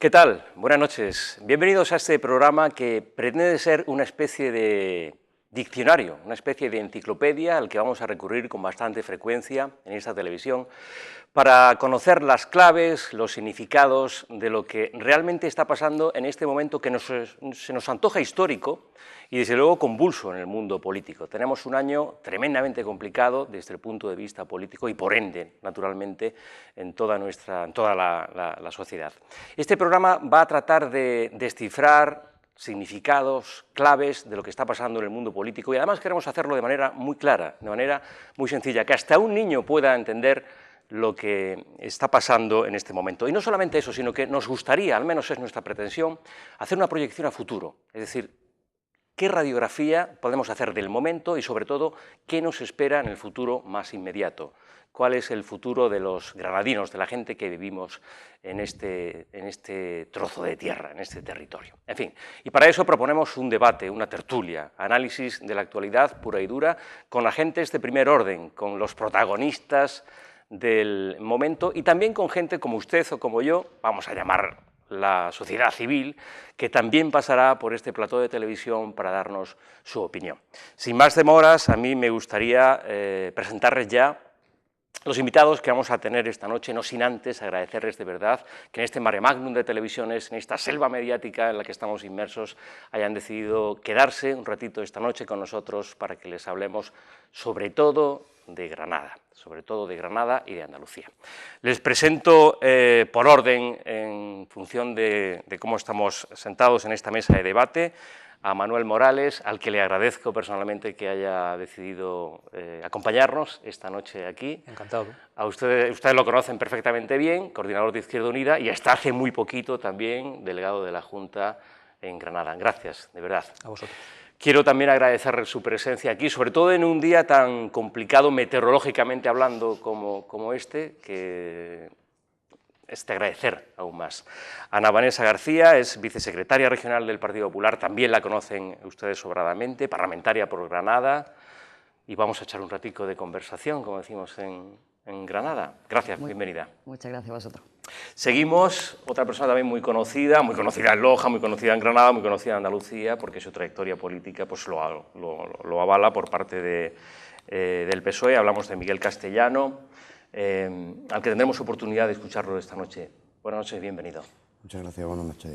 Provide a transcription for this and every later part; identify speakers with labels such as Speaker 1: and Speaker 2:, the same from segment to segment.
Speaker 1: ¿Qué tal? Buenas noches. Bienvenidos a este programa que pretende ser una especie de diccionario, una especie de enciclopedia al que vamos a recurrir con bastante frecuencia en esta televisión para conocer las claves, los significados de lo que realmente está pasando en este momento que se nos antoja histórico y desde luego convulso en el mundo político. Tenemos un año tremendamente complicado desde el punto de vista político y por ende, naturalmente, en toda la sociedad. Este programa va a tratar de descifrar significados, claves de lo que está pasando en el mundo político y además queremos hacerlo de manera muy clara, de manera muy sencilla, que hasta un niño pueda entender lo que está pasando en este momento. Y no solamente eso, sino que nos gustaría, al menos es nuestra pretensión, hacer una proyección a futuro, es decir, qué radiografía podemos hacer del momento y, sobre todo, qué nos espera en el futuro más inmediato. ¿Cuál es el futuro de los granadinos, de la gente que vivimos en este trozo de tierra, en este territorio? En fin, y para eso proponemos un debate, una tertulia, análisis de la actualidad pura y dura, con agentes de primer orden, con los protagonistas del momento y también con gente como usted o como yo, vamos a llamar la sociedad civil, que también pasará por este plató de televisión para darnos su opinión. Sin más demoras, a mí me gustaría presentarles ya los invitados que vamos a tener esta noche, no sin antes agradecerles de verdad que en este mare magnum de televisiones, en esta selva mediática en la que estamos inmersos, hayan decidido quedarse un ratito esta noche con nosotros para que les hablemos sobre todo de Granada y de Andalucía. Les presento por orden, en función de cómo estamos sentados en esta mesa de debate, a Manuel Morales, al que le agradezco personalmente que haya decidido acompañarnos esta noche aquí.
Speaker 2: Encantado.
Speaker 1: A ustedes lo conocen perfectamente bien, coordinador de Izquierda Unida y hasta hace muy poquito también delegado de la Junta en Granada. Gracias, de verdad.
Speaker 2: A vosotros.
Speaker 1: Quiero también agradecerles su presencia aquí, sobre todo en un día tan complicado meteorológicamente hablando como este, que es de agradecer aún más. Ana Vanessa García es vicesecretaria regional del Partido Popular, también la conocen ustedes sobradamente, parlamentaria por Granada, y vamos a echar un ratico de conversación, como decimos en Granada. Gracias, bienvenida.
Speaker 3: Muchas gracias a vosotros.
Speaker 1: Seguimos, otra persona también muy conocida en Loja, muy conocida en Granada, muy conocida en Andalucía, porque su trayectoria política pues, lo avala por parte del PSOE. Hablamos de Miguel Castellano, al que tendremos oportunidad de escucharlo esta noche. Buenas noches, bienvenido.
Speaker 4: Muchas gracias, buenas noches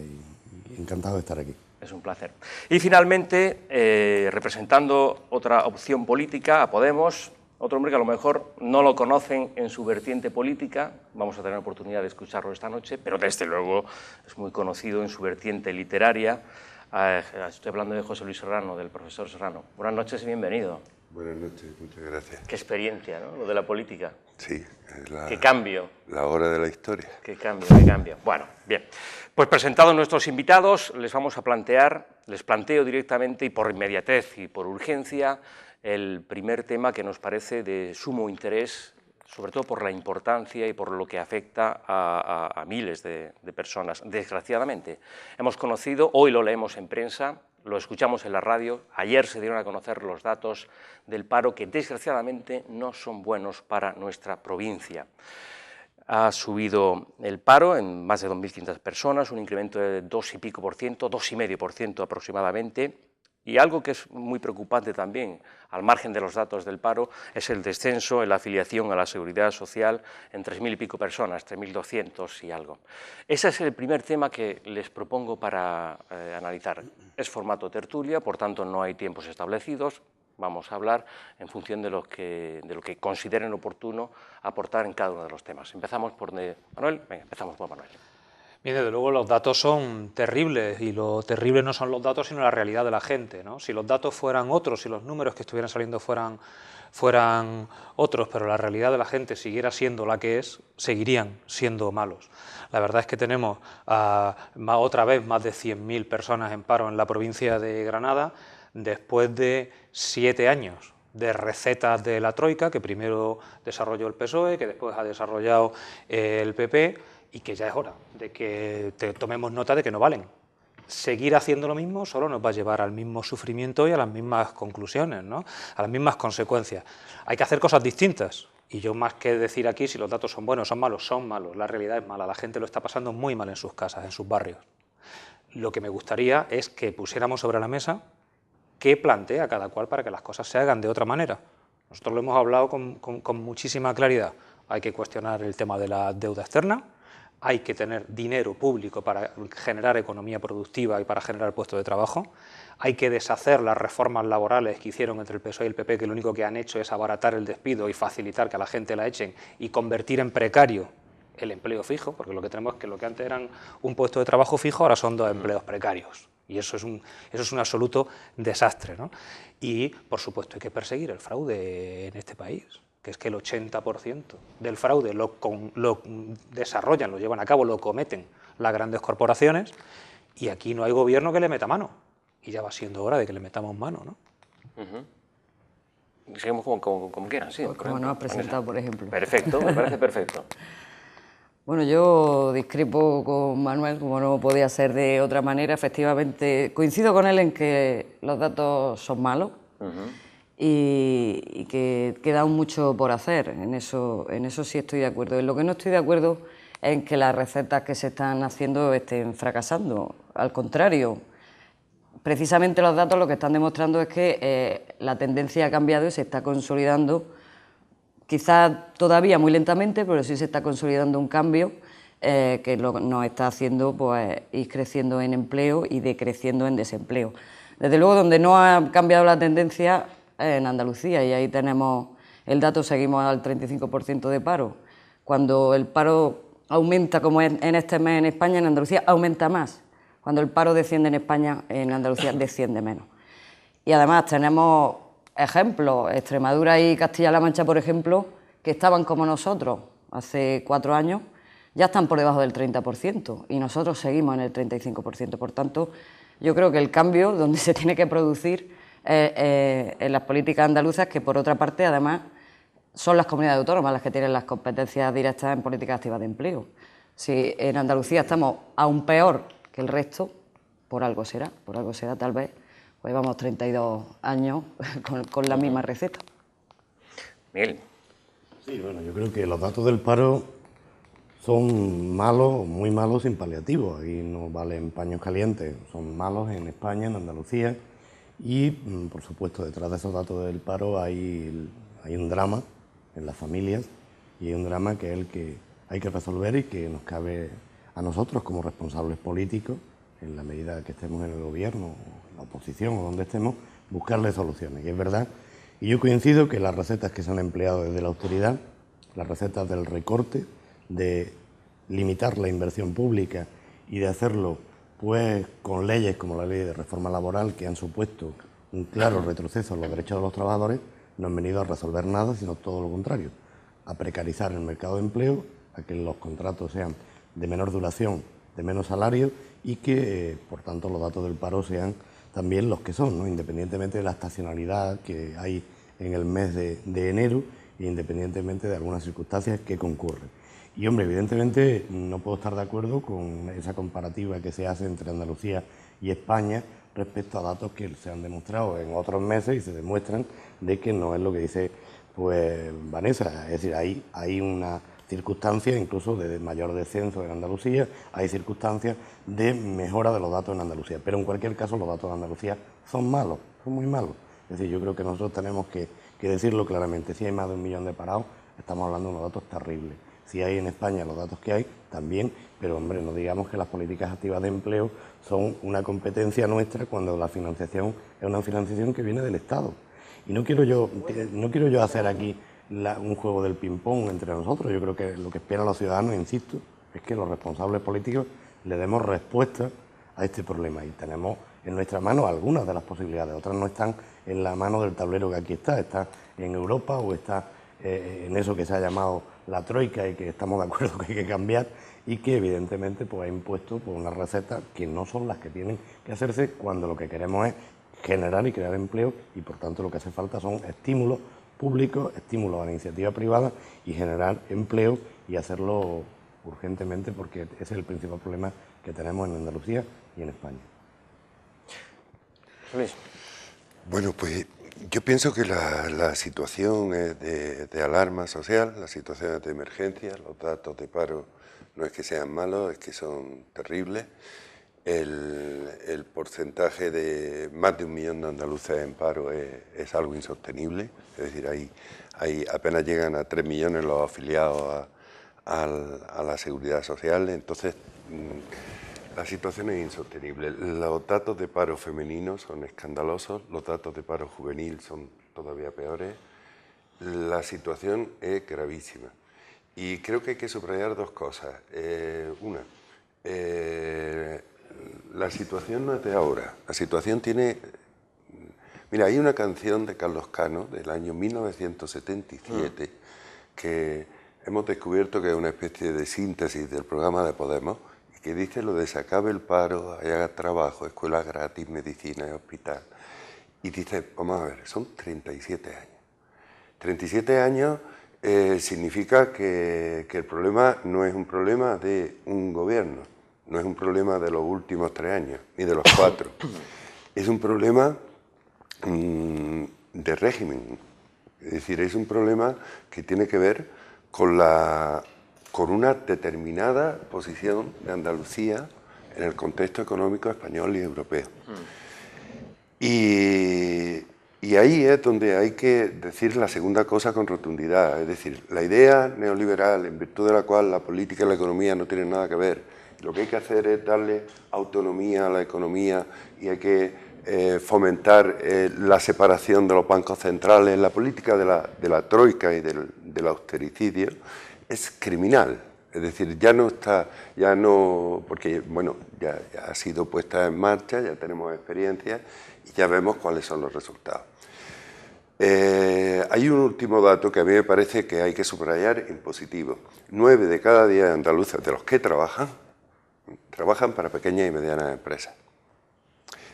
Speaker 4: y encantado de estar aquí.
Speaker 1: Es un placer. Y finalmente, representando otra opción política, a Podemos, otro hombre que a lo mejor no lo conocen en su vertiente política, vamos a tener oportunidad de escucharlo esta noche, pero desde luego es muy conocido en su vertiente literaria. Estoy hablando de José Luis Serrano, del profesor Serrano. Buenas noches y bienvenido.
Speaker 5: Buenas noches, muchas gracias.
Speaker 1: Qué experiencia, ¿no?, lo de la política.
Speaker 5: Sí,
Speaker 1: qué cambio.
Speaker 5: La hora de la historia.
Speaker 1: Qué cambio, qué cambio. Bueno, bien. Pues presentados nuestros invitados, les planteo directamente y por inmediatez y por urgencia el primer tema que nos parece de sumo interés, sobre todo por la importancia y por lo que afecta a miles de personas. Desgraciadamente, hemos conocido, hoy lo leemos en prensa, lo escuchamos en la radio, ayer se dieron a conocer los datos del paro que desgraciadamente no son buenos para nuestra provincia. Ha subido el paro en más de 2.500 personas, un incremento de 2,5% aproximadamente, y algo que es muy preocupante también, al margen de los datos del paro, es el descenso en la afiliación a la Seguridad Social en 3.000 y pico personas, 3.200 y algo. Ese es el primer tema que les propongo para analizar. Es formato tertulia, por tanto no hay tiempos establecidos, vamos a hablar en función de lo que consideren oportuno aportar en cada uno de los temas. Empezamos por Manuel. Venga, empezamos por Manuel.
Speaker 2: Bien, desde luego los datos son terribles y lo terrible no son los datos sino la realidad de la gente, ¿no? Si los datos fueran otros, si los números que estuvieran saliendo fueran otros, pero la realidad de la gente siguiera siendo la que es, seguirían siendo malos. La verdad es que tenemos otra vez más de 100.000 personas en paro en la provincia de Granada, después de 7 años de recetas de la Troika, que primero desarrolló el PSOE, que después ha desarrollado el PP, y que ya es hora de que tomemos nota de que no valen. Seguir haciendo lo mismo solo nos va a llevar al mismo sufrimiento y a las mismas conclusiones, ¿no?, a las mismas consecuencias. Hay que hacer cosas distintas Y yo, más que decir aquí si los datos son buenos o son malos, la realidad es mala, la gente lo está pasando muy mal en sus casas, en sus barrios. Lo que me gustaría es que pusiéramos sobre la mesa qué plantea cada cual para que las cosas se hagan de otra manera. Nosotros lo hemos hablado con muchísima claridad. Hay que cuestionar el tema de la deuda externa, hay que tener dinero público para generar economía productiva y para generar puestos de trabajo, hay que deshacer las reformas laborales que hicieron entre el PSOE y el PP, que lo único que han hecho es abaratar el despido y facilitar que a la gente la echen y convertir en precario el empleo fijo, porque lo que tenemos es que lo que antes eran un puesto de trabajo fijo, ahora son 2 empleos precarios. Y eso es un absoluto desastre, ¿no? Y, por supuesto, hay que perseguir el fraude en este país, que es que el 80% del fraude lo desarrollan, lo llevan a cabo, lo cometen las grandes corporaciones, y aquí no hay gobierno que le meta mano. Y ya va siendo hora de que le metamos mano, ¿no?
Speaker 1: Seguimos como quieran, sí.
Speaker 3: Pues como nos has presentado, por ejemplo.
Speaker 1: Perfecto, me parece perfecto.
Speaker 3: Bueno, yo discrepo con Manuel, como no podía ser de otra manera. Efectivamente, coincido con él en que los datos son malos y que queda aún mucho por hacer. En eso sí estoy de acuerdo. En lo que no estoy de acuerdo es en que las recetas que se están haciendo estén fracasando. Al contrario, precisamente los datos lo que están demostrando es que la tendencia ha cambiado y se está consolidando. Quizás todavía muy lentamente, pero sí se está consolidando un cambio que nos está haciendo pues, ir creciendo en empleo y decreciendo en desempleo. Desde luego, donde no ha cambiado la tendencia es en Andalucía, y ahí tenemos el dato, seguimos al 35% de paro. Cuando el paro aumenta, como en este mes en España, en Andalucía aumenta más. Cuando el paro desciende en España, en Andalucía desciende menos. Y además tenemos ejemplos, Extremadura y Castilla-La Mancha, por ejemplo, que estaban como nosotros hace 4 años, ya están por debajo del 30% y nosotros seguimos en el 35%. Por tanto, yo creo que el cambio donde se tiene que producir en las políticas andaluzas, que por otra parte, además, son las comunidades autónomas las que tienen las competencias directas en políticas activas de empleo. Si en Andalucía estamos aún peor que el resto, por algo será tal vez. Pues llevamos 32 años con la misma receta.
Speaker 1: Miguel.
Speaker 4: Sí, bueno, yo creo que los datos del paro son malos, muy malos, sin paliativos. Aquí no valen paños calientes, son malos en España, en Andalucía. Y, por supuesto, detrás de esos datos del paro hay un drama en las familias, y hay un drama que es el que hay que resolver y que nos cabe a nosotros como responsables políticos, en la medida que estemos en el gobierno, en la oposición o donde estemos, buscarle soluciones. Y es verdad, y yo coincido que las recetas que se han empleado desde la austeridad, las recetas del recorte, de limitar la inversión pública y de hacerlo pues con leyes como la ley de reforma laboral, que han supuesto un claro retroceso en los derechos de los trabajadores, no han venido a resolver nada, sino todo lo contrario, a precarizar el mercado de empleo, a que los contratos sean de menor duración, de menos salario, y que, por tanto, los datos del paro sean también los que son, ¿no? Independientemente de la estacionalidad que hay en el mes de enero e independientemente de algunas circunstancias que concurren. Y, hombre, evidentemente no puedo estar de acuerdo con esa comparativa que se hace entre Andalucía y España respecto a datos que se han demostrado en otros meses y se demuestran de que no es lo que dice pues Vanessa. Es decir, hay una circunstancias incluso de mayor descenso en Andalucía, hay circunstancias de mejora de los datos en Andalucía, pero en cualquier caso los datos de Andalucía son malos, son muy malos. Es decir, yo creo que nosotros tenemos que decirlo claramente. Si hay más de 1 millón de parados, estamos hablando de unos datos terribles. Si hay en España los datos que hay, también, pero hombre, no digamos que las políticas activas de empleo son una competencia nuestra cuando la financiación es una financiación que viene del Estado. Y no quiero yo hacer aquí un juego del ping-pong entre nosotros. Yo creo que lo que esperan los ciudadanos, insisto, es que los responsables políticos le demos respuesta a este problema. Y tenemos en nuestra mano algunas de las posibilidades, otras no están en la mano del tablero que aquí está en Europa o está en eso que se ha llamado la troika y que estamos de acuerdo que hay que cambiar, y que evidentemente pues, ha impuesto pues, unas recetas que no son las que tienen que hacerse cuando lo que queremos es generar y crear empleo, y por tanto lo que hace falta son estímulos públicos, estímulos a la iniciativa privada y generar empleo, y hacerlo urgentemente, porque ese es el principal problema que tenemos en Andalucía y en España.
Speaker 1: Luis.
Speaker 5: Bueno, pues Yo pienso que la situación es de alarma social, la situación es de emergencia, los datos de paro no es que sean malos, es que son terribles. El porcentaje de más de 1 millón de andaluces en paro es algo insostenible, es decir, apenas llegan a 3 millones los afiliados a la seguridad social, entonces la situación es insostenible. Los datos de paro femenino son escandalosos, los datos de paro juvenil son todavía peores. La situación es gravísima. Y creo que hay que subrayar 2 cosas. Una, la situación no es de ahora. La situación tiene... Mira, hay una canción de Carlos Cano del año 1977 que hemos descubierto que es una especie de síntesis del programa de Podemos, que dice lo de se acabe el paro, haya trabajo, escuela gratis, medicina y hospital. Y dice, vamos a ver, son 37 años. 37 años significa que el problema no es un problema de un gobierno, no es un problema de los últimos 3 años, ni de los 4. Es un problema de régimen. Es decir, es un problema que tiene que ver con una determinada posición de Andalucía en el contexto económico español y europeo. Y ahí es donde hay que decir la segunda cosa con rotundidad, es decir, la idea neoliberal en virtud de la cual la política y la economía no tienen nada que ver, lo que hay que hacer es darle autonomía a la economía y hay que fomentar la separación de los bancos centrales, la política de la troika y del austericidio, es criminal. Es decir, porque bueno, ya ha sido puesta en marcha, ya tenemos experiencia y ya vemos cuáles son los resultados. Hay un último dato que a mí me parece que hay que subrayar en positivo. 9 de cada 10 andaluces de los que trabajan para pequeñas y medianas empresas.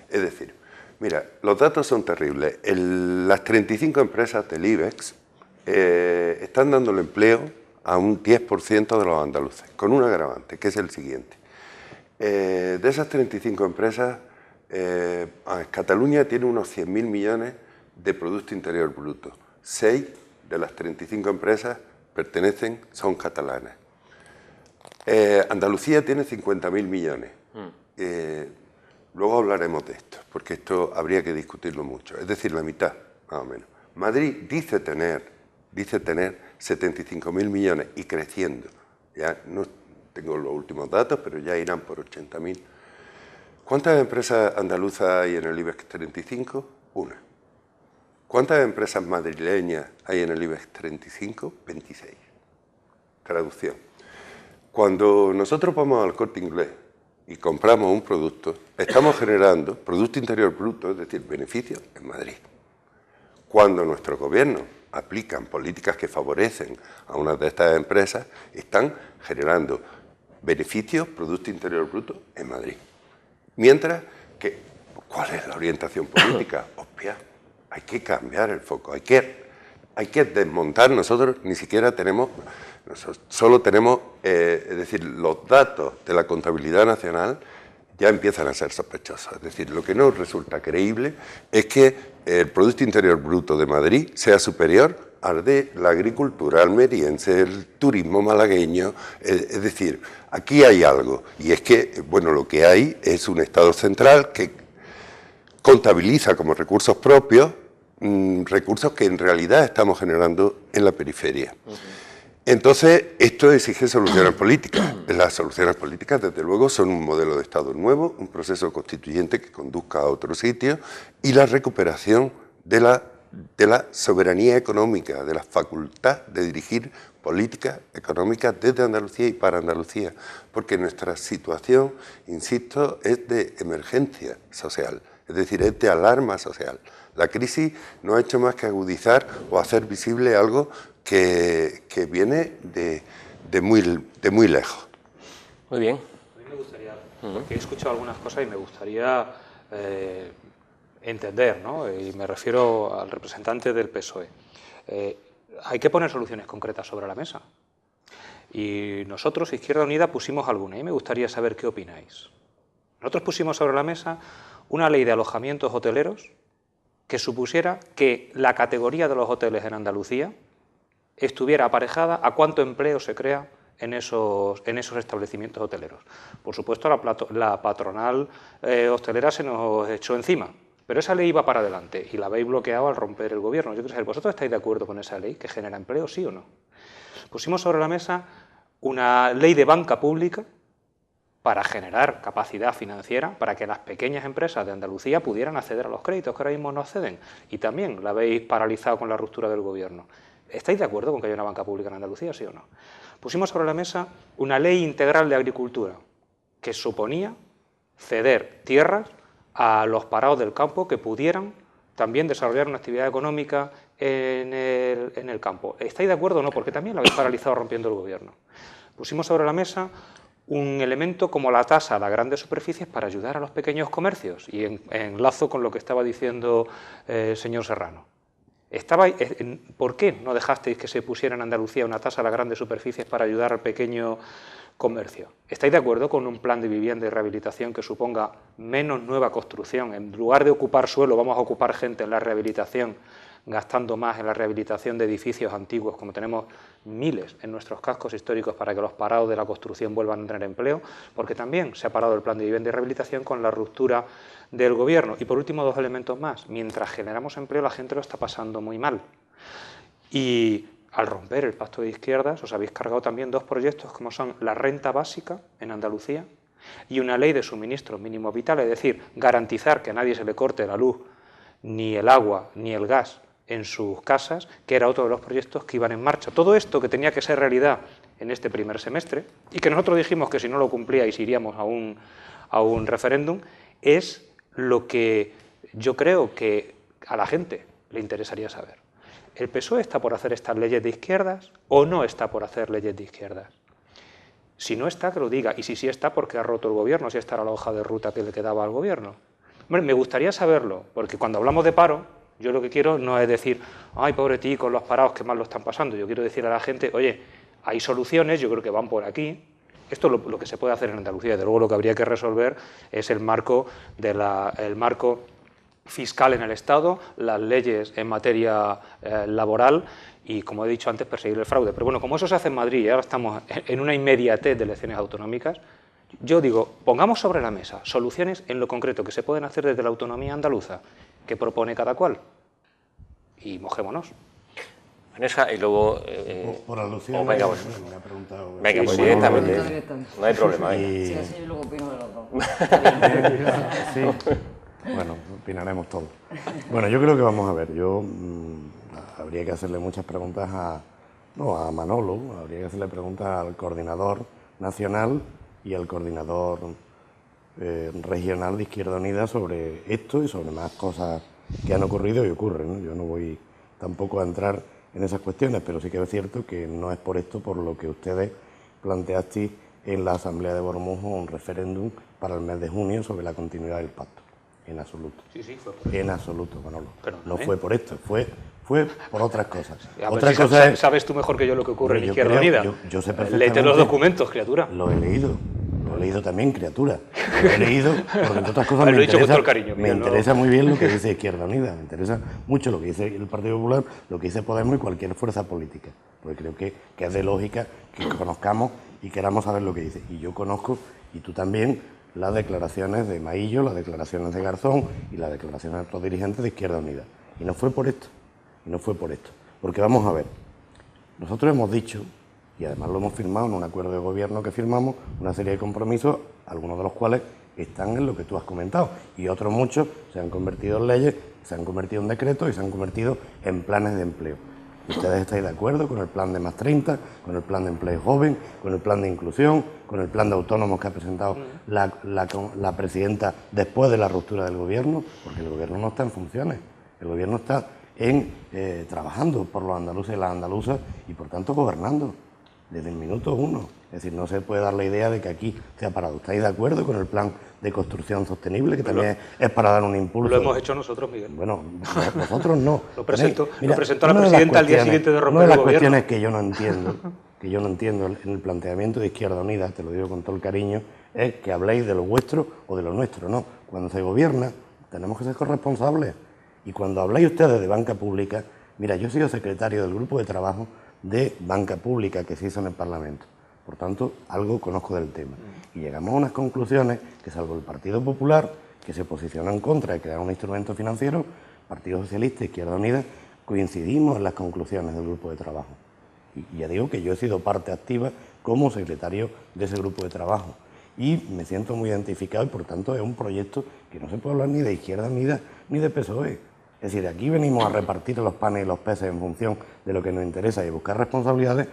Speaker 5: Es decir, mira, los datos son terribles. Las 35 empresas del IBEX están dando el empleo a un 10% de los andaluces, con un agravante, que es el siguiente. De esas 35 empresas, Cataluña tiene unos 100.000 millones de Producto Interior Bruto. 6 de las 35 empresas son catalanas. Andalucía tiene 50.000 millones. Luego hablaremos de esto, porque esto habría que discutirlo mucho. Es decir, la mitad, más o menos. Madrid dice tener 75.000 millones y creciendo. Ya no tengo los últimos datos, pero ya irán por 80.000. ¿Cuántas empresas andaluzas hay en el IBEX 35? Una. ¿Cuántas empresas madrileñas hay en el IBEX 35? 26. Traducción. Cuando nosotros vamos al Corte Inglés y compramos un producto, estamos generando Producto Interior Bruto, es decir, beneficios en Madrid. Cuando nuestros gobiernos aplican políticas que favorecen a una de estas empresas, están generando beneficios, Producto Interior Bruto en Madrid. Mientras que, ¿cuál es la orientación política? Obvia, hay que cambiar el foco, hay que desmontar. Nosotros ni siquiera tenemos, solo tenemos, es decir, los datos de la contabilidad nacional ya empiezan a ser sospechosos. Es decir, lo que no resulta creíble es que el Producto Interior Bruto de Madrid sea superior al de la agricultura almeriense, el turismo malagueño. Es decir, aquí hay algo, y es que, bueno, lo que hay es un Estado central que contabiliza como recursos propios recursos que en realidad estamos generando en la periferia. Entonces, esto exige soluciones políticas. Las soluciones políticas, desde luego, son un modelo de Estado nuevo, un proceso constituyente que conduzca a otro sitio y la recuperación de la soberanía económica, de la facultad de dirigir políticas económicas desde Andalucía y para Andalucía, porque nuestra situación, insisto, es de emergencia social, es decir, es de alarma social. La crisis no ha hecho más que agudizar o hacer visible algo que viene de muy lejos.
Speaker 1: Muy bien.
Speaker 2: A mí me gustaría, porque he escuchado algunas cosas y me gustaría entender, ¿no? Y me refiero al representante del PSOE. Hay que poner soluciones concretas sobre la mesa. Y nosotros, Izquierda Unida, pusimos alguna y me gustaría saber qué opináis. Nosotros pusimos sobre la mesa una ley de alojamientos hoteleros que supusiera que la categoría de los hoteles en Andalucía estuviera aparejada a cuánto empleo se crea en esos establecimientos hoteleros. Por supuesto, la patronal hostelera se nos echó encima, pero esa ley iba para adelante y la habéis bloqueado al romper el gobierno. Yo quiero saber, ¿vosotros estáis de acuerdo con esa ley que genera empleo, sí o no? Pusimos sobre la mesa una ley de banca pública para generar capacidad financiera para que las pequeñas empresas de Andalucía pudieran acceder a los créditos que ahora mismo no acceden, y también la habéis paralizado con la ruptura del gobierno. ¿Estáis de acuerdo con que haya una banca pública en Andalucía, sí o no? Pusimos sobre la mesa una ley integral de agricultura que suponía ceder tierras a los parados del campo que pudieran también desarrollar una actividad económica en el campo. ¿Estáis de acuerdo o no? Porque también lo habéis paralizado rompiendo el gobierno. Pusimos sobre la mesa un elemento como la tasa a las grandes superficies para ayudar a los pequeños comercios, y enlazo con lo que estaba diciendo el señor Serrano. ¿Por qué no dejasteis que se pusiera en Andalucía una tasa a las grandes superficies para ayudar al pequeño comercio? ¿Estáis de acuerdo con un plan de vivienda y rehabilitación que suponga menos nueva construcción? En lugar de ocupar suelo, vamos a ocupar gente en la rehabilitación, gastando más en la rehabilitación de edificios antiguos, como tenemos miles en nuestros cascos históricos, para que los parados de la construcción vuelvan a tener empleo, porque también se ha parado el plan de vivienda y rehabilitación con la ruptura del gobierno. Y por último, dos elementos más. Mientras generamos empleo, la gente lo está pasando muy mal. Y al romper el pacto de izquierdas, os habéis cargado también dos proyectos como son la renta básica en Andalucía y una ley de suministros mínimos vitales, es decir, garantizar que a nadie se le corte la luz, ni el agua, ni el gas en sus casas, que era otro de los proyectos que iban en marcha. Todo esto que tenía que ser realidad en este primer semestre, y que nosotros dijimos que si no lo cumplíais iríamos a un referéndum, es lo que yo creo que a la gente le interesaría saber. ¿El PSOE está por hacer estas leyes de izquierdas o no está por hacer leyes de izquierdas? Si no está, que lo diga, y si sí está, ¿por qué ha roto el gobierno? Si esta era la hoja de ruta que le quedaba al gobierno. Hombre, me gustaría saberlo, porque cuando hablamos de paro, yo lo que quiero no es decir, ay, pobre tico, los parados que mal lo están pasando. Yo quiero decir a la gente, oye, hay soluciones, yo creo que van por aquí. Esto es lo que se puede hacer en Andalucía. Desde luego lo que habría que resolver es el marco fiscal en el Estado, las leyes en materia laboral y, como he dicho antes, perseguir el fraude. Pero bueno, como eso se hace en Madrid y ahora estamos en una inmediatez de elecciones autonómicas, yo digo, pongamos sobre la mesa soluciones en lo concreto que se pueden hacer desde la autonomía andaluza, que propone cada cual, y mojémonos.
Speaker 1: Vanessa, y luego...
Speaker 4: por alusión,
Speaker 1: venga,
Speaker 4: me ha preguntado...
Speaker 1: Venga, pues
Speaker 3: sí,
Speaker 1: directamente, no hay problema.
Speaker 3: Sí, así yo luego opino de los dos.
Speaker 4: Sí, bueno, opinaremos todos. Bueno, yo creo que vamos a ver, habría que hacerle muchas preguntas a Manolo, habría que hacerle preguntas al coordinador nacional y al coordinador regional de Izquierda Unida sobre esto y sobre más cosas que han ocurrido y ocurren, ¿no? Yo no voy tampoco a entrar en esas cuestiones, pero sí que es cierto que no es por esto por lo que ustedes planteasteis en la Asamblea de Bormujos un referéndum para el mes de junio sobre la continuidad del pacto. En absoluto.
Speaker 2: Sí, fue por eso.
Speaker 4: En absoluto, Manolo.
Speaker 2: Pero
Speaker 4: no fue por esto, fue por otras cosas.
Speaker 2: Otra cosa es... ¿Sabes tú mejor que yo lo que ocurre en Izquierda Unida?
Speaker 4: Yo sé perfectamente.
Speaker 2: Léete los documentos, criatura.
Speaker 4: Lo he leído también, criatura. Lo he leído porque, entre otras cosas, me interesa muy bien lo que dice Izquierda Unida, me interesa mucho lo que dice el Partido Popular, lo que dice Podemos y cualquier fuerza política, porque creo que es de lógica que conozcamos y queramos saber lo que dice. Y yo conozco, y tú también, las declaraciones de Maillo, las declaraciones de Garzón y las declaraciones de otros dirigentes de Izquierda Unida. Y no fue por esto, porque vamos a ver, nosotros hemos dicho, y además lo hemos firmado en un acuerdo de gobierno que firmamos, una serie de compromisos, algunos de los cuales están en lo que tú has comentado, y otros muchos se han convertido en leyes, se han convertido en decretos y se han convertido en planes de empleo. ¿Ustedes estáis de acuerdo con el plan de más 30, con el plan de empleo joven, con el plan de inclusión, con el plan de autónomos que ha presentado la presidenta después de la ruptura del gobierno? Porque el gobierno no está en funciones, el gobierno está trabajando por los andaluces y las andaluzas y por tanto gobernando desde el minuto uno. Es decir, no se puede dar la idea de que aquí se ha parado. ¿Estáis de acuerdo con el plan de construcción sostenible, que también es para dar un impulso?
Speaker 2: Lo hemos hecho nosotros, Miguel.
Speaker 4: Bueno, nosotros no.
Speaker 2: Lo presentó la presidenta al día siguiente de romper el gobierno.
Speaker 4: Una de las cuestiones que yo no entiendo en el planteamiento de Izquierda Unida, te lo digo con todo el cariño, es que habléis de lo vuestro o de lo nuestro. No, cuando se gobierna tenemos que ser corresponsables Y cuando habláis ustedes de banca pública, mira, yo he sido secretario del grupo de trabajo de banca pública que se hizo en el Parlamento. Por tanto, algo conozco del tema. Y llegamos a unas conclusiones que, salvo el Partido Popular, que se posicionó en contra de crear un instrumento financiero, Partido Socialista, Izquierda Unida, coincidimos en las conclusiones del grupo de trabajo. Y ya digo que yo he sido parte activa como secretario de ese grupo de trabajo. Y me siento muy identificado y, por tanto, es un proyecto que no se puede hablar ni de Izquierda Unida ni de PSOE. Es decir, aquí venimos a repartir los panes y los peces en función de lo que nos interesa y buscar responsabilidades.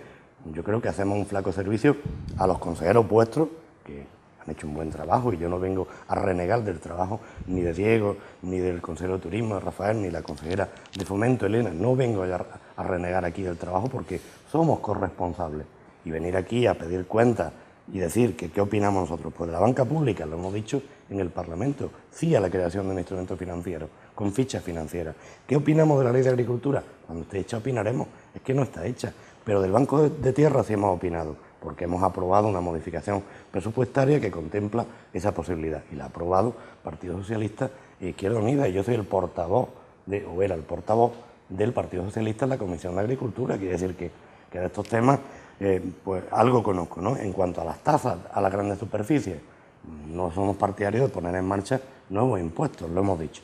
Speaker 4: Yo creo que hacemos un flaco servicio a los consejeros vuestros, que han hecho un buen trabajo, y yo no vengo a renegar del trabajo ni de Diego, ni del consejero de Turismo, de Rafael, ni la consejera de Fomento, Elena. No vengo a renegar aquí del trabajo porque somos corresponsables. Y venir aquí a pedir cuentas y decir que qué opinamos nosotros, pues de la banca pública, lo hemos dicho en el Parlamento, sí a la creación de un instrumento financiero, con fichas financieras. ¿Qué opinamos de la Ley de Agricultura? Cuando esté hecha opinaremos, es que no está hecha. Pero del Banco de Tierra sí hemos opinado, porque hemos aprobado una modificación presupuestaria que contempla esa posibilidad. Y la ha aprobado Partido Socialista e Izquierda Unida. Y yo soy el portavoz, o era el portavoz del Partido Socialista en la Comisión de Agricultura. Quiere decir que de estos temas, pues algo conozco, ¿no? En cuanto a las tasas, a las grandes superficies, no somos partidarios de poner en marcha nuevos impuestos, lo hemos dicho.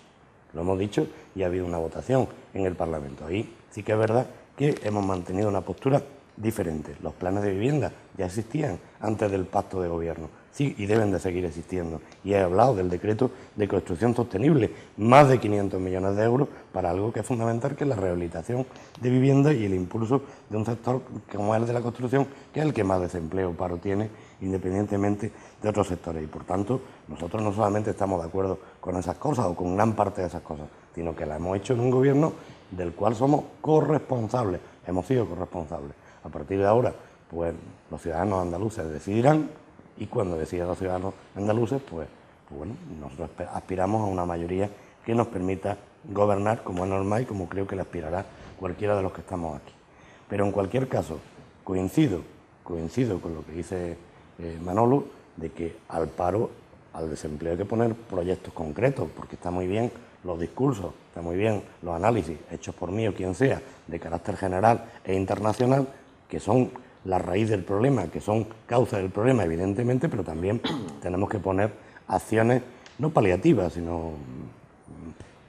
Speaker 4: Lo hemos dicho y ha habido una votación en el Parlamento. Ahí sí que es verdad que hemos mantenido una postura diferente. Los planes de vivienda ya existían antes del pacto de gobierno, sí, y deben de seguir existiendo. Y he hablado del decreto de construcción sostenible, más de 500 millones de euros para algo que es fundamental, que es la rehabilitación de vivienda y el impulso de un sector como el de la construcción, que es el que más desempleo o paro tiene, independientemente de otros sectores. Y por tanto, nosotros no solamente estamos de acuerdo con esas cosas o con gran parte de esas cosas, sino que las hemos hecho en un gobierno del cual somos corresponsables, hemos sido corresponsables. A partir de ahora, pues los ciudadanos andaluces decidirán, y cuando decidan los ciudadanos andaluces, pues bueno, nosotros aspiramos a una mayoría que nos permita gobernar como es normal y como creo que le aspirará cualquiera de los que estamos aquí. Pero en cualquier caso, coincido con lo que dice Manolo, de que al paro, al desempleo hay que poner proyectos concretos, porque está muy bien los discursos, está muy bien los análisis hechos por mí o quien sea, de carácter general e internacional, que son la raíz del problema, que son causa del problema, evidentemente, pero también tenemos que poner acciones no paliativas, sino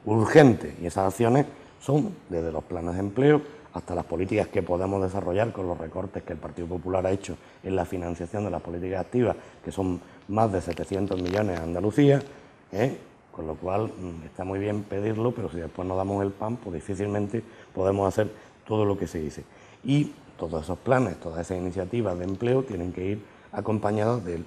Speaker 4: urgentes. Y esas acciones son desde los planes de empleo hasta las políticas que podemos desarrollar con los recortes que el Partido Popular ha hecho en la financiación de las políticas activas, que son más de 700 millones a Andalucía, con lo cual está muy bien pedirlo, pero si después no damos el pan, pues difícilmente podemos hacer todo lo que se dice. Y todos esos planes, todas esas iniciativas de empleo tienen que ir acompañadas de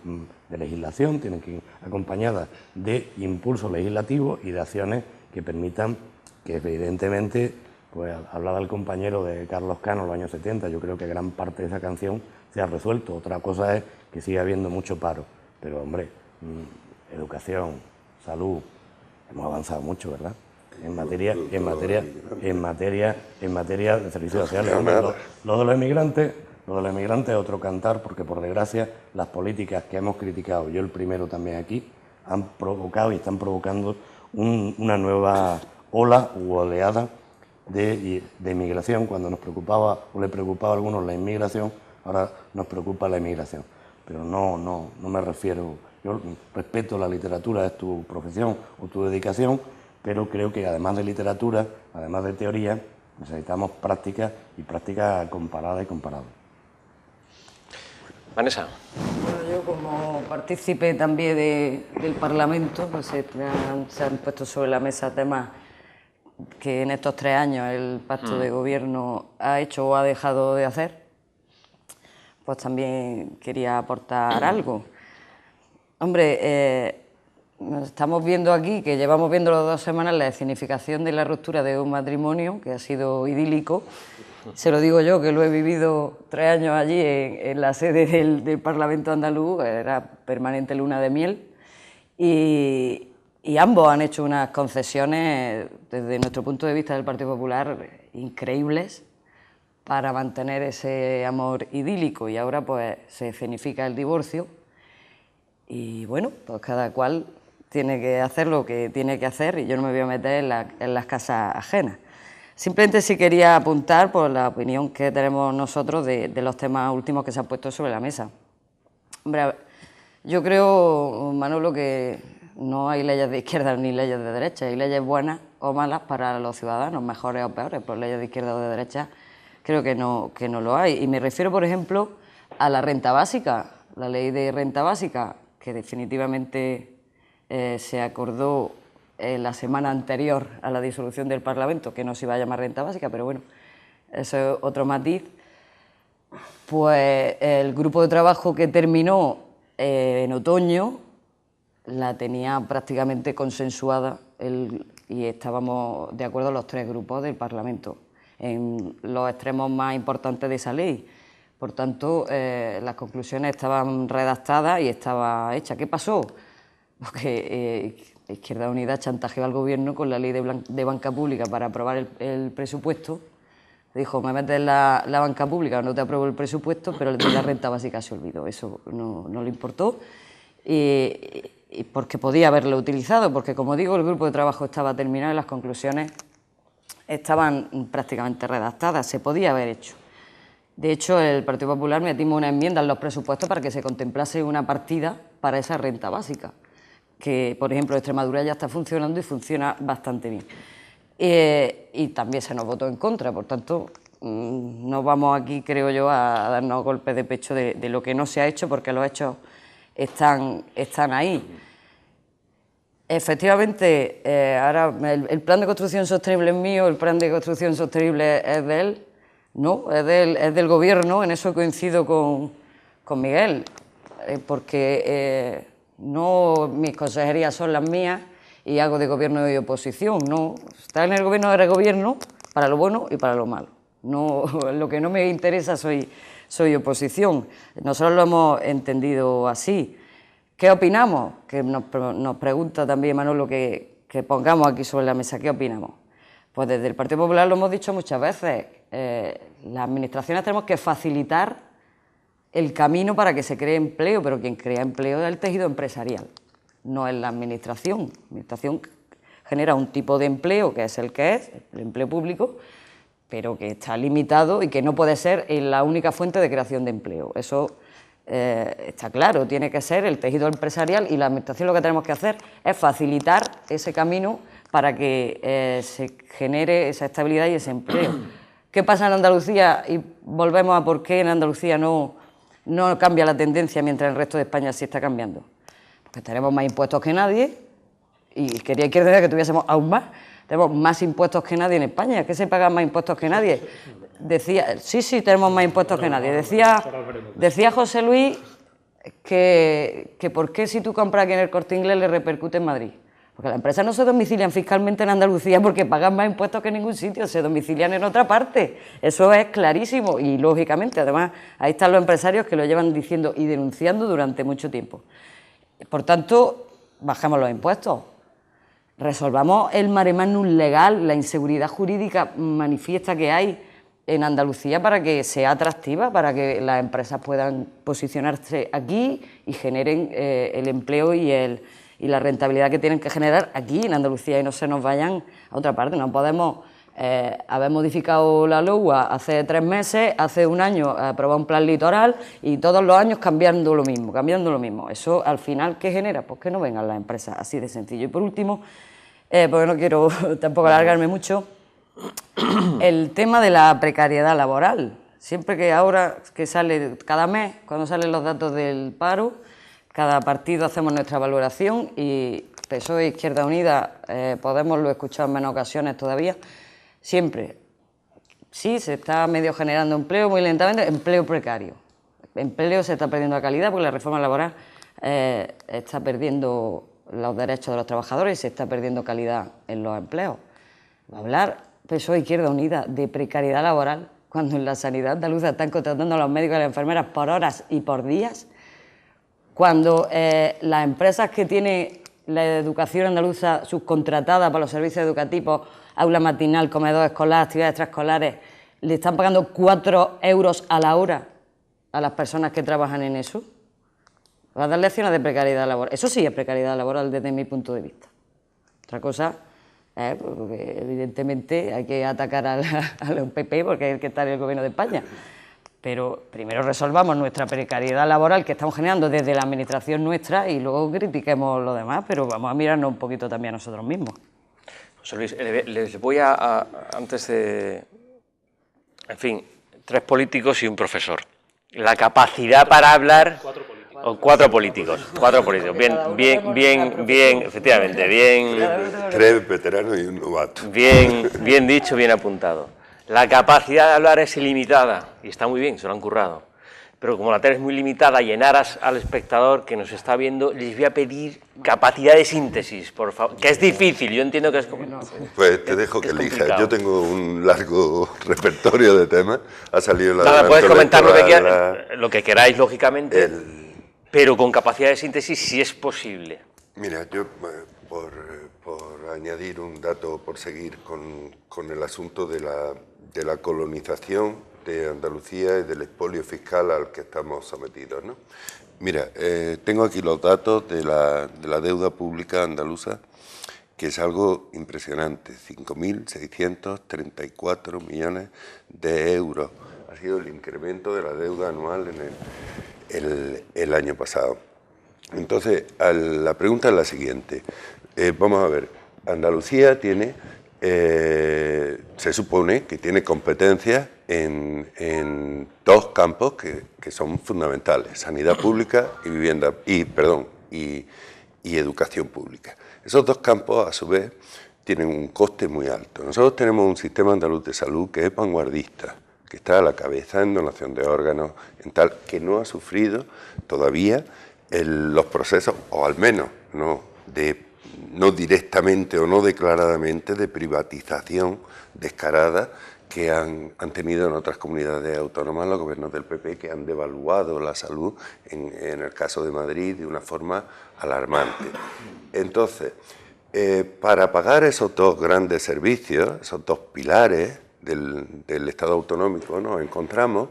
Speaker 4: legislación, tienen que ir acompañadas de impulso legislativo y de acciones que permitan que, evidentemente, pues hablaba el compañero de Carlos Cano en los años 70, yo creo que gran parte de esa canción se ha resuelto. Otra cosa es que sigue habiendo mucho paro, pero hombre, educación, salud, hemos avanzado mucho, ¿verdad? En materia de servicios sociales. Lo de los inmigrantes es otro cantar, porque por desgracia las políticas que hemos criticado, yo el primero también aquí, han provocado y están provocando una nueva ola u oleada de inmigración. Cuando nos preocupaba o le preocupaba a algunos la inmigración, ahora nos preocupa la emigración. Pero no me refiero, yo respeto la literatura, es tu profesión o tu dedicación, pero creo que además de literatura, además de teoría, necesitamos práctica y práctica comparada y comparable.
Speaker 1: Vanessa.
Speaker 3: Bueno, yo como partícipe también del Parlamento, pues se han puesto sobre la mesa temas que en estos 3 años el pacto de gobierno ha hecho o ha dejado de hacer. Pues también quería aportar algo. Hombre, estamos viendo aquí, que llevamos viendo las 2 semanas, la escenificación de la ruptura de un matrimonio que ha sido idílico. Se lo digo yo, que lo he vivido 3 años allí en la sede del Parlamento andaluz, era permanente luna de miel, y ambos han hecho unas concesiones, desde nuestro punto de vista del Partido Popular, increíbles, para mantener ese amor idílico, y ahora pues se escenifica el divorcio, y bueno, pues cada cual tiene que hacer lo que tiene que hacer y yo no me voy a meter en las casas ajenas. Simplemente sí quería apuntar por la opinión que tenemos nosotros de los temas últimos que se han puesto sobre la mesa. Hombre, yo creo, Manolo, que no hay leyes de izquierda ni leyes de derecha, hay leyes buenas o malas para los ciudadanos, mejores o peores, por leyes de izquierda o de derecha creo que no lo hay. Y me refiero, por ejemplo, a la renta básica, la ley de renta básica, que definitivamente se acordó la semana anterior a la disolución del Parlamento, que no se iba a llamar renta básica, pero bueno, eso es otro matiz. Pues el grupo de trabajo que terminó en otoño la tenía prácticamente consensuada y estábamos de acuerdo los 3 grupos del Parlamento en los extremos más importantes de esa ley. Por tanto, las conclusiones estaban redactadas y estaba hecha. ¿Qué pasó? Porque Izquierda Unida chantajeó al Gobierno con la ley de banca pública para aprobar el presupuesto. Dijo, me metes la banca pública o no te apruebo el presupuesto, pero el de la renta básica se olvidó. Eso no le importó. Y porque podía haberlo utilizado, porque como digo, el grupo de trabajo estaba terminado y las conclusiones estaban prácticamente redactadas, se podía haber hecho. De hecho, el Partido Popular metimos una enmienda en los presupuestos para que se contemplase una partida para esa renta básica, que por ejemplo en Extremadura ya está funcionando y funciona bastante bien. Y también se nos votó en contra, por tanto, no vamos aquí, creo yo, a darnos golpes de pecho de lo que no se ha hecho, porque los hechos están ahí. Efectivamente, ahora el plan de construcción sostenible es mío, el plan de construcción sostenible es de él, no, es del Gobierno, en eso coincido con Miguel, porque no mis consejerías son las mías y hago de gobierno y oposición, no, estar en el Gobierno eres Gobierno para lo bueno y para lo malo, no, lo que no me interesa soy oposición, nosotros lo hemos entendido así. ¿Qué opinamos? Que nos pregunta también Manolo que pongamos aquí sobre la mesa, ¿qué opinamos? Pues desde el Partido Popular lo hemos dicho muchas veces, las administraciones tenemos que facilitar el camino para que se cree empleo, pero quien crea empleo es el tejido empresarial, no es la administración. La administración genera un tipo de empleo que es, el empleo público, pero que está limitado y que no puede ser la única fuente de creación de empleo. Eso está claro, tiene que ser el tejido empresarial y la administración lo que tenemos que hacer es facilitar ese camino para que se genere esa estabilidad y ese empleo. ¿Qué pasa en Andalucía? Y volvemos a por qué en Andalucía no cambia la tendencia mientras el resto de España sí está cambiando. Porque tenemos más impuestos que nadie y quiero decir que tuviésemos aún más. Tenemos más impuestos que nadie en España. ¿Qué se pagan más impuestos que nadie? Decía, sí, tenemos más impuestos que nadie. Decía José Luis que por qué si tú compras aquí en el Corte Inglés le repercute en Madrid. Porque las empresas no se domicilian fiscalmente en Andalucía porque pagan más impuestos que en ningún sitio, se domicilian en otra parte. Eso es clarísimo y lógicamente, además, ahí están los empresarios que lo llevan diciendo y denunciando durante mucho tiempo. Por tanto, bajamos los impuestos. Resolvamos el mare magnum legal, la inseguridad jurídica manifiesta que hay en Andalucía para que sea atractiva, para que las empresas puedan posicionarse aquí y generen el empleo y la rentabilidad que tienen que generar aquí en Andalucía y no se nos vayan a otra parte. No podemos haber modificado la LOA hace 3 meses, hace 1 año aprobar un plan litoral y todos los años cambiando lo mismo. Eso al final, ¿qué genera? Pues que no vengan las empresas, así de sencillo. Y por último, porque no quiero tampoco alargarme mucho, el tema de la precariedad laboral. Siempre que ahora que sale, cada mes, cuando salen los datos del paro, cada partido hacemos nuestra valoración y PSOE, Izquierda Unida, Podemos lo he escuchado en menos ocasiones todavía, siempre, sí, se está medio generando empleo muy lentamente, empleo precario. Empleo se está perdiendo la calidad porque la reforma laboral está perdiendo los derechos de los trabajadores y se está perdiendo calidad en los empleos. Hablar PSOE, Izquierda Unida, de precariedad laboral, cuando en la sanidad andaluza están contratando a los médicos y a las enfermeras por horas y por días, cuando las empresas que tienen la educación andaluza subcontratada para los servicios educativos, aula matinal, comedor escolar, actividades extraescolares, le están pagando 4 euros a la hora a las personas que trabajan en eso. Va a dar lecciones de precariedad laboral. Eso sí es precariedad laboral desde mi punto de vista. Otra cosa es porque evidentemente hay que atacar al PP porque es el que está en el gobierno de España. Pero primero resolvamos nuestra precariedad laboral que estamos generando desde la administración nuestra y luego critiquemos lo demás, pero vamos a mirarnos un poquito también a nosotros mismos. José
Speaker 1: Luis, les voy antes de... En fin, 3 políticos y un profesor. La capacidad para hablar... 4 políticos. Bien, efectivamente, bien...
Speaker 5: 3 veteranos y un novato.
Speaker 1: Bien dicho, bien apuntado. La capacidad de hablar es ilimitada, y está muy bien, se lo han currado. Pero como la tele es muy limitada, llenar al espectador que nos está viendo, les voy a pedir capacidad de síntesis, por favor, que es difícil, yo entiendo que es...
Speaker 5: Pues te dejo que elijas, yo tengo un largo repertorio de temas, ha salido la...
Speaker 1: Nada, puedes comentar lo que queráis, lógicamente, pero con capacidad de síntesis si es posible.
Speaker 5: Mira, yo por añadir un dato, por seguir con el asunto de la colonización de Andalucía y del expolio fiscal al que estamos sometidos, ¿no? Mira, tengo aquí los datos de la deuda pública andaluza, que es algo impresionante, 5.634 millones de euros. Ha sido el incremento de la deuda anual en el año pasado. Entonces, la pregunta es la siguiente. Vamos a ver, Andalucía tiene, se supone que tiene competencias en 2 campos que son fundamentales, sanidad pública y educación pública. Esos 2 campos, a su vez, tienen un coste muy alto. Nosotros tenemos un sistema andaluz de salud que es vanguardista, que está a la cabeza en donación de órganos, en tal, que no ha sufrido todavía los procesos, o al menos no directamente o no declaradamente, de privatización descarada que han tenido en otras comunidades autónomas los gobiernos del PP, que han devaluado la salud, en el caso de Madrid, de una forma alarmante. Entonces, para pagar esos 2 grandes servicios, esos 2 pilares del Estado autonómico, nos encontramos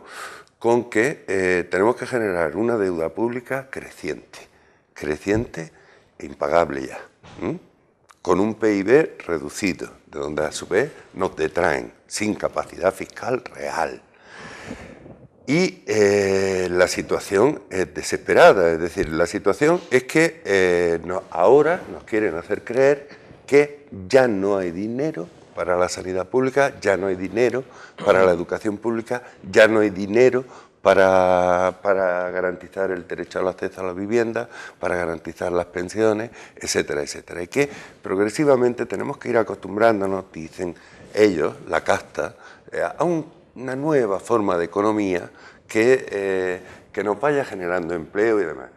Speaker 5: con que tenemos que generar una deuda pública creciente e impagable ya, con un PIB reducido, de donde a su vez nos detraen, sin capacidad fiscal real. Y la situación es desesperada, es decir, la situación es que ahora nos quieren hacer creer que ya no hay dinero para la sanidad pública, ya no hay dinero para la educación pública, ya no hay dinero para garantizar el derecho al acceso a la vivienda, para garantizar las pensiones, etcétera, etcétera. Y que progresivamente tenemos que ir acostumbrándonos, dicen ellos, la casta, a una nueva forma de economía que nos vaya generando empleo y demás.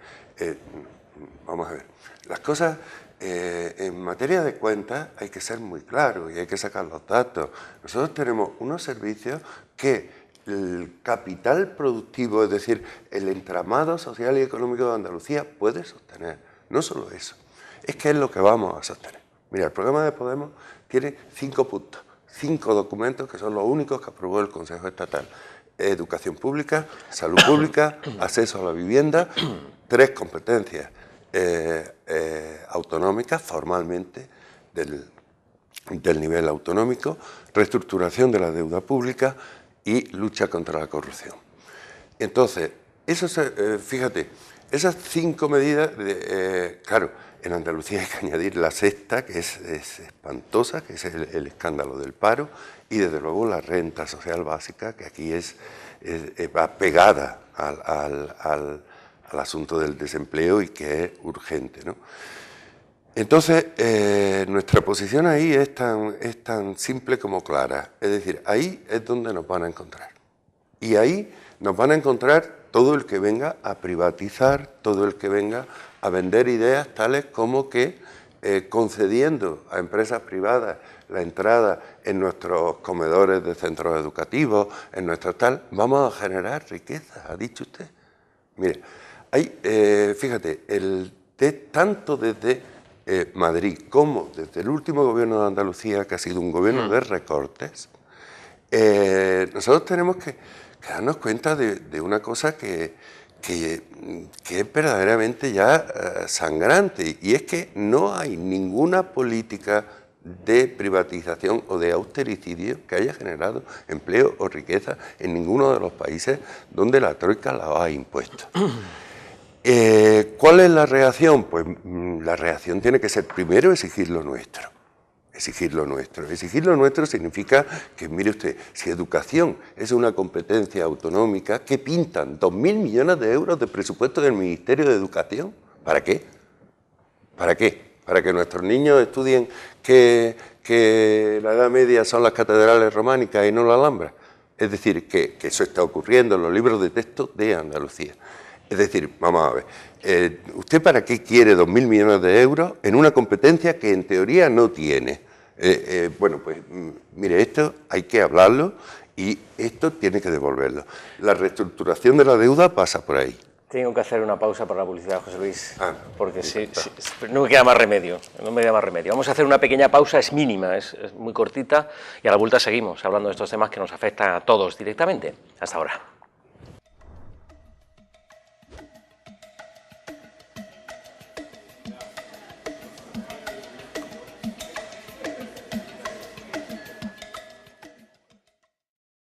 Speaker 5: Vamos a ver, las cosas... en materia de cuentas hay que ser muy claros y hay que sacar los datos. Nosotros tenemos unos servicios que el capital productivo, es decir, el entramado social y económico de Andalucía puede sostener. No solo eso, es que es lo que vamos a sostener. Mira, el programa de Podemos tiene 5 puntos, 5 documentos que son los únicos que aprobó el Consejo Estatal. Educación pública, salud pública, acceso a la vivienda, 3 competencias autonómicas formalmente del nivel autonómico, reestructuración de la deuda pública y lucha contra la corrupción. Entonces, fíjate, esas 5 medidas, claro, en Andalucía hay que añadir la sexta, que es espantosa, que es el escándalo del paro, y desde luego la renta social básica, que aquí va pegada al asunto del desempleo y que es urgente, ¿no? Entonces, nuestra posición ahí es tan simple como clara. Es decir, ahí es donde nos van a encontrar. Y ahí nos van a encontrar todo el que venga a privatizar, todo el que venga a vender ideas tales como que concediendo a empresas privadas la entrada en nuestros comedores de centros educativos, en nuestros tal, vamos a generar riqueza, ha dicho usted. Mire, fíjate, tanto desde Madrid como desde el último gobierno de Andalucía, que ha sido un gobierno de recortes, nosotros tenemos que darnos cuenta de una cosa que que es verdaderamente ya sangrante, y es que no hay ninguna política de privatización o de austericidio que haya generado empleo o riqueza en ninguno de los países donde la troika la ha impuesto. ¿Cuál es la reacción? Pues la reacción tiene que ser primero exigir lo nuestro. Exigir lo nuestro. Exigir lo nuestro significa que, mire usted, si educación es una competencia autonómica, ¿qué pintan? 2.000 millones de euros de presupuesto del Ministerio de Educación. ¿Para qué? ¿Para qué? ¿Para que nuestros niños estudien que la Edad Media son las catedrales románicas y no la Alhambra? Es decir, que eso está ocurriendo en los libros de texto de Andalucía. Es decir, vamos a ver, ¿usted para qué quiere 2.000 millones de euros en una competencia que en teoría no tiene? Bueno, pues mire, esto hay que hablarlo y esto tiene que devolverlo. La reestructuración de la deuda pasa por ahí.
Speaker 1: Tengo que hacer una pausa para la publicidad, José Luis, porque no me queda más remedio, no me queda más remedio. Vamos a hacer una pequeña pausa, es mínima, es muy cortita, y a la vuelta seguimos hablando de estos temas que nos afectan a todos directamente. Hasta ahora.